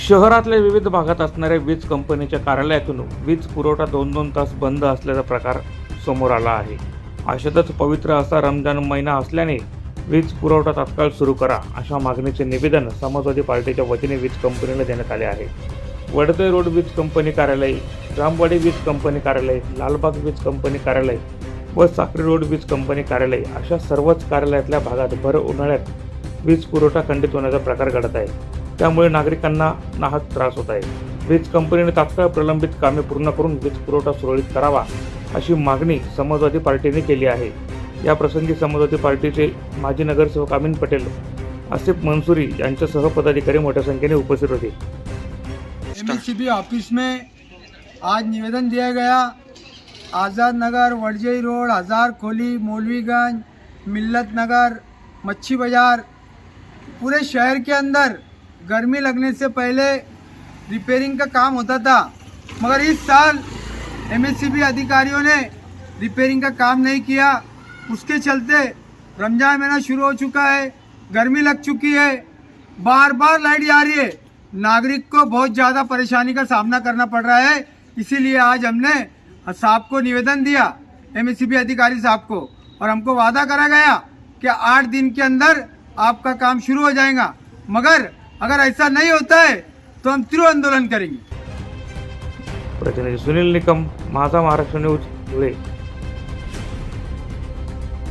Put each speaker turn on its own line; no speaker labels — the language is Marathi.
शहरातल्या विविध भागात असणाऱ्या वीज कंपनीच्या कार्यालयातून वीज पुरवठा 2-2 तास बंद असल्याचा प्रकार समोर आला आहे। अशातच पवित्र असा रमजान महिना असल्याने वीज पुरवठा तात्काळ सुरू करा अशा मागणीचे निवेदन समाजवादी पार्टीच्या वतीने वीज कंपनीला देण्यात आले आहे। वडदे रोड वीज कंपनी कार्यालय, रामवाडी वीज कंपनी कार्यालय, लालबाग वीज कंपनी कार्यालय व साक्री रोड वीज कंपनी कार्यालय अशा सर्वच कार्यालयातल्या भागात भर उन्हाळ्यात वीज पुरवठा खंडित होण्याचा प्रकार घडत आहे। त्यामुळे नागरिकांना नाहक त्रास होत आहे। वीज कंपनीने तात्काळ प्रलंबित कामे पूर्ण करून वीज पुरवठा सुरळीत करावा अशी मागणी समाजवादी पार्टीने केली आहे। या प्रसंगी समाजवादी पार्टीचे माजी नगरसेवक अमीन पटेल, आसिफ मंसूरी यांच्यासह पदाधिकारी मोठ्या संख्येने उपस्थित होते।
एमएससीबी ऑफिस में आज निवेदन दिया गया। आज़ाद नगर, वडजई रोड, हजार खोली, मौलवीगंज, मिल्लत नगर, मच्छी बाज़ार, पूरे शहर के अंदर गर्मी लगने से पहले रिपेयरिंग का काम होता था, मगर इस साल एमएससीबी अधिकारियों ने रिपेयरिंग का काम नहीं किया। उसके चलते रमजान महीना शुरू हो चुका है, गर्मी लग चुकी है, बार बार लाइट जा रही है, नागरिक को बहुत ज़्यादा परेशानी का सामना करना पड़ रहा है। इसीलिए आज हमने साहब को निवेदन दिया, एमएससीबी अधिकारी साहब को, और हमको वादा करा गया कि 8 दिन के अंदर आपका काम शुरू हो जाएगा, मगर अगर ऐसा नहीं होता है तो हम तीव्र आंदोलन करेंगे।
प्रतिनिधी सुनील निकम, माझा महाराष्ट्र न्यूज, धुळे।